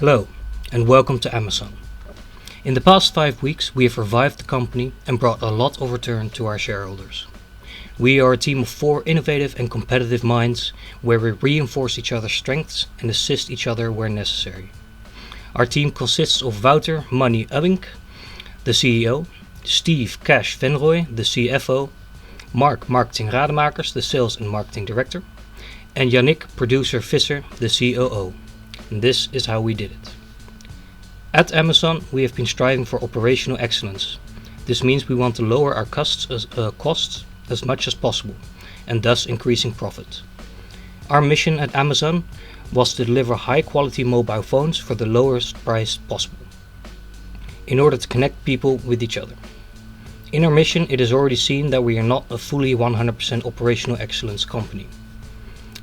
Hello, and welcome to Amasun. In the past 5 weeks, we have revived the company and brought a lot of return to our shareholders. We are a team of 4 innovative and competitive minds where we reinforce each other's strengths and assist each other where necessary. Our team consists of Wouter Ubbink, the CEO, Steve Cash Venrooy, the CFO, Marc Rademakers, the Sales and Marketing Director, and Yannick Producer Visser, the COO. And this is how we did it. At Amasun, we have been striving for operational excellence. This means we want to lower our costs as much as possible, and thus increasing profit. Our mission at Amasun was to deliver high-quality mobile phones for the lowest price possible, in order to connect people with each other. In our mission, it is already seen that we are not a fully 100% operational excellence company.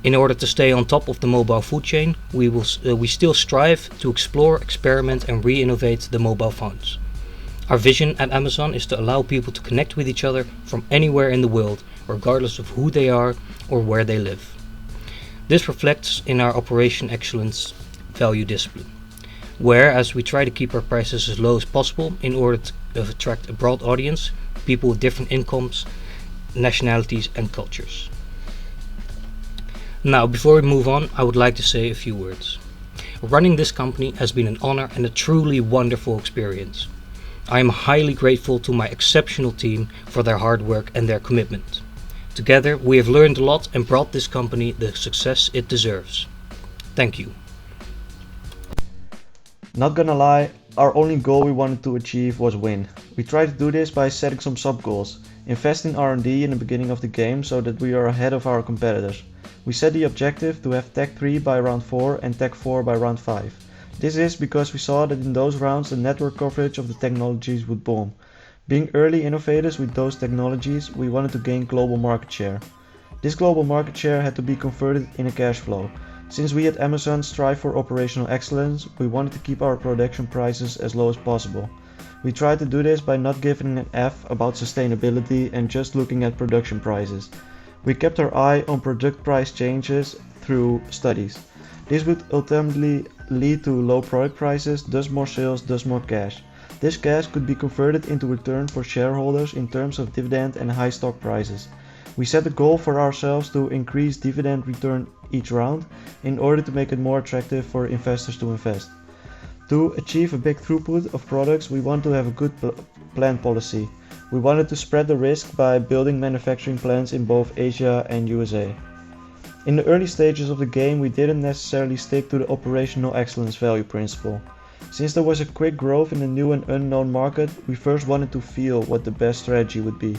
In order to stay on top of the mobile food chain, we still strive to explore, experiment and re-innovate the mobile phones. Our vision at Amasun is to allow people to connect with each other from anywhere in the world, regardless of who they are or where they live. This reflects in our operation excellence value discipline, whereas we try to keep our prices as low as possible in order to attract a broad audience, people with different incomes, nationalities and cultures. Now, before we move on, I would like to say a few words. Running this company has been an honor and a truly wonderful experience. I am highly grateful to my exceptional team for their hard work and their commitment. Together, we have learned a lot and brought this company the success it deserves. Thank you. Not gonna lie, our only goal we wanted to achieve was win. We tried to do this by setting some sub-goals. Invest in R&D in the beginning of the game so that we are ahead of our competitors. We set the objective to have Tech 3 by round 4 and Tech 4 by round 5. This is because we saw that in those rounds the network coverage of the technologies would boom. Being early innovators with those technologies, we wanted to gain global market share. This global market share had to be converted in a cash flow. Since we at Amasun strive for operational excellence, we wanted to keep our production prices as low as possible. We tried to do this by not giving an F about sustainability and just looking at production prices. We kept our eye on product price changes through studies. This would ultimately lead to low product prices, thus more sales, thus more cash. This cash could be converted into return for shareholders in terms of dividend and high stock prices. We set a goal for ourselves to increase dividend return each round in order to make it more attractive for investors to invest. To achieve a big throughput of products, we want to have a good plant policy. We wanted to spread the risk by building manufacturing plants in both Asia and USA. In the early stages of the game, we didn't necessarily stick to the operational excellence value principle. Since there was a quick growth in a new and unknown market, we first wanted to feel what the best strategy would be.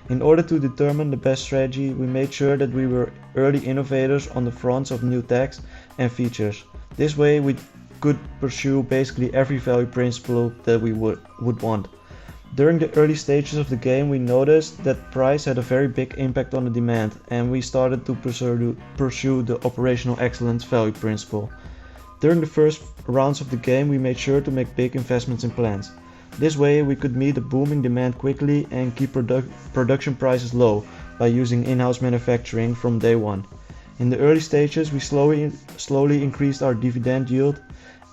In order to determine the best strategy, we made sure that we were early innovators on the fronts of new techs and features. This way we could pursue basically every value principle that we would want. During the early stages of the game, we noticed that price had a very big impact on the demand, and we started to pursue the operational excellence value principle. During the first rounds of the game, we made sure to make big investments in plants. This way we could meet the booming demand quickly and keep production prices low by using in-house manufacturing from day one. In the early stages, we slowly increased our dividend yield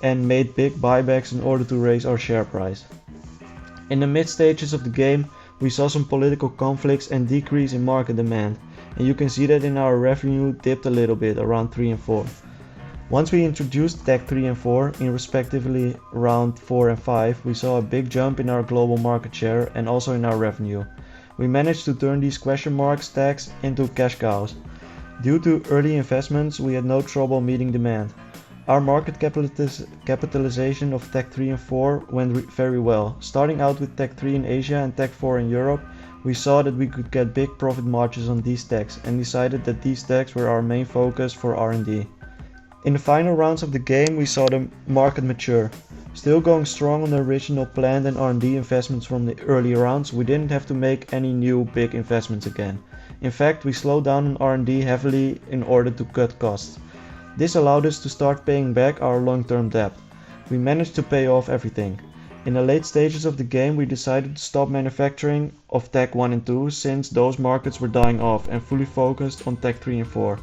and made big buybacks in order to raise our share price. In the mid stages of the game, we saw some political conflicts and decrease in market demand, and you can see that in our revenue dipped a little bit around 3 and 4. Once we introduced Tech 3 and 4 in respectively round 4 and 5, we saw a big jump in our global market share and also in our revenue. We managed to turn these question marks tags into cash cows. Due to early investments, we had no trouble meeting demand. Our market capitalization of Tech 3 and 4 went very well. Starting out with Tech 3 in Asia and Tech 4 in Europe, we saw that we could get big profit margins on these techs and decided that these techs were our main focus for R&D. In the final rounds of the game, we saw the market mature. Still going strong on the original planned and R&D investments from the early rounds, we didn't have to make any new big investments again. In fact, we slowed down on R&D heavily in order to cut costs. This allowed us to start paying back our long-term debt. We managed to pay off everything. In the late stages of the game, we decided to stop manufacturing of Tech 1 and 2 since those markets were dying off and fully focused on Tech 3 and 4.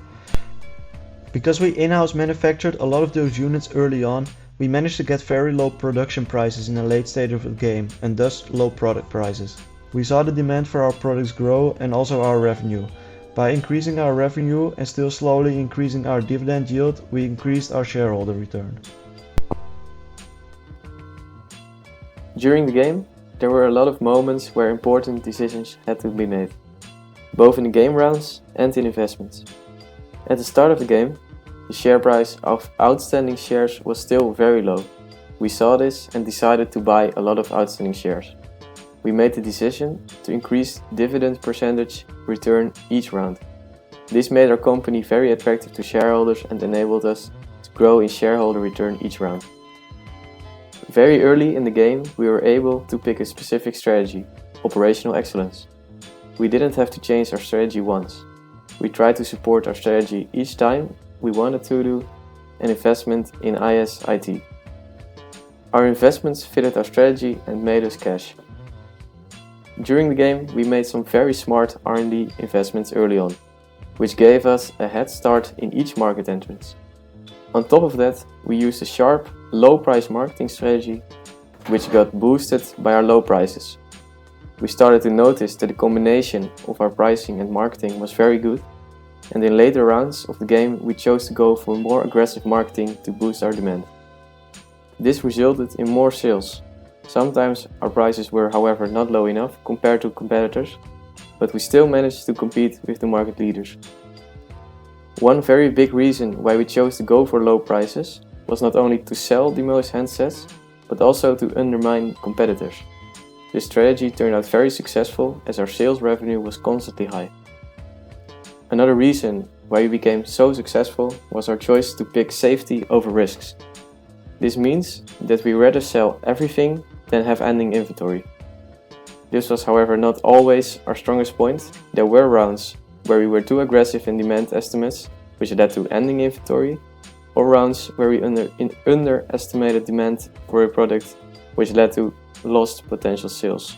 Because we in-house manufactured a lot of those units early on, We managed to get very low production prices in the late stage of the game and thus low product prices. We saw the demand for our products grow and also our revenue. By increasing our revenue and still slowly increasing our dividend yield, we increased our shareholder return. During the game, there were a lot of moments where important decisions had to be made, both in the game rounds and in investments. At the start of the game, the share price of outstanding shares was still very low. We saw this and decided to buy a lot of outstanding shares. We made the decision to increase dividend percentage return each round. This made our company very attractive to shareholders and enabled us to grow in shareholder return each round. Very early in the game, we were able to pick a specific strategy, operational excellence. We didn't have to change our strategy once. We tried to support our strategy each time we wanted to do an investment in IS/IT. Our investments fitted our strategy and made us cash. During the game, we made some very smart R&D investments early on, which gave us a head start in each market entrance. On top of that, we used a sharp, low-price marketing strategy, which got boosted by our low prices. We started to notice that the combination of our pricing and marketing was very good, and in later rounds of the game we chose to go for more aggressive marketing to boost our demand. This resulted in more sales. Sometimes our prices were, however, not low enough compared to competitors, but we still managed to compete with the market leaders. One very big reason why we chose to go for low prices was not only to sell the most handsets, but also to undermine competitors. This strategy turned out very successful as our sales revenue was constantly high. Another reason why we became so successful was our choice to pick safety over risks. This means that we rather sell everything than have ending inventory. This was, however, not always our strongest point. There were rounds where we were too aggressive in demand estimates, which led to ending inventory, or rounds where we underestimated demand for a product, which led to lost potential sales.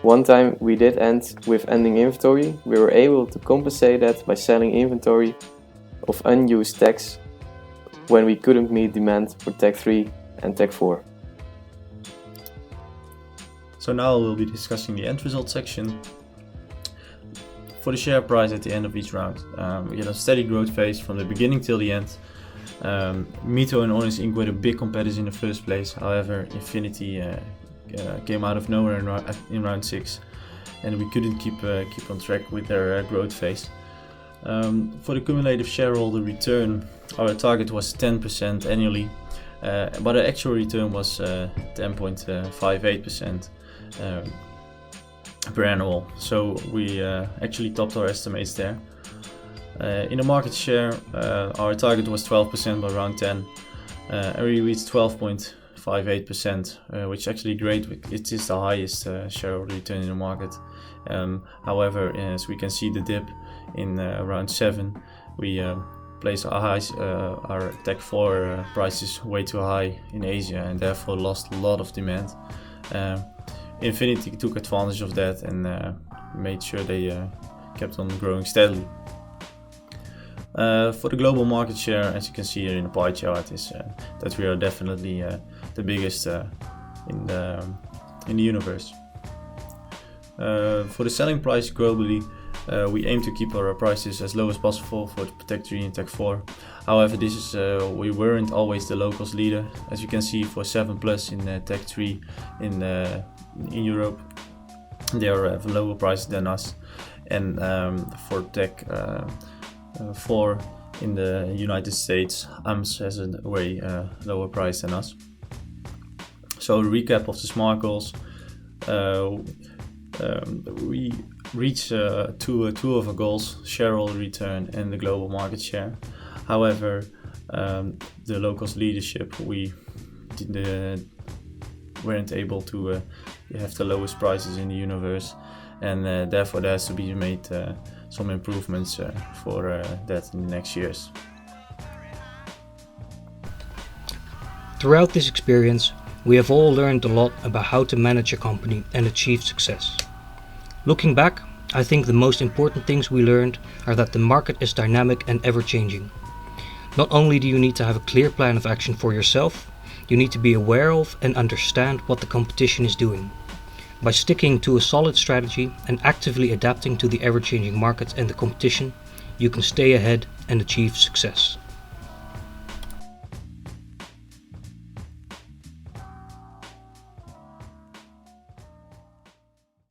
One time we did end with ending inventory. We were able to compensate that by selling inventory of unused tags when we couldn't meet demand for tag 3 and tag 4. So now we'll be discussing the end result section. For the share price at the end of each round, we get a steady growth phase from the beginning till the end. Mito and Honest Inc. were the big competitors in the first place. However, Infinity came out of nowhere in round 6, and we couldn't keep on track with their growth phase. For the cumulative shareholder return, our target was 10% annually, but the actual return was 10.58% per annual. So we actually topped our estimates there. In the market share, our target was 12% by round 10, and we reached 12.58%, which is actually great. It is the highest shareholder return in the market. However, as we can see the dip in round 7, we placed our tag 4 prices way too high in Asia and therefore lost a lot of demand. Infinity took advantage of that and made sure they kept on growing steadily. For the global market share, as you can see here in the pie chart, is that we are definitely the biggest in the universe. For the selling price globally, we aim to keep our prices as low as possible for the Tech 3 and Tech 4. However, this is we weren't always the locals leader. As you can see, for 7 Plus in Tech 3 in Europe, they have lower prices than us, and for Tech 4 in the United States, AMS has a way lower price than us. So a recap of the SMART goals. We reached two of our goals: shareholder return and the global market share. However, the locals leadership, we weren't able to have the lowest prices in the universe, and therefore there has to be made some improvements for that in the next years. Throughout this experience, we have all learned a lot about how to manage a company and achieve success. Looking back, I think the most important things we learned are that the market is dynamic and ever-changing. Not only do you need to have a clear plan of action for yourself, you need to be aware of and understand what the competition is doing. By sticking to a solid strategy and actively adapting to the ever-changing market and the competition, you can stay ahead and achieve success.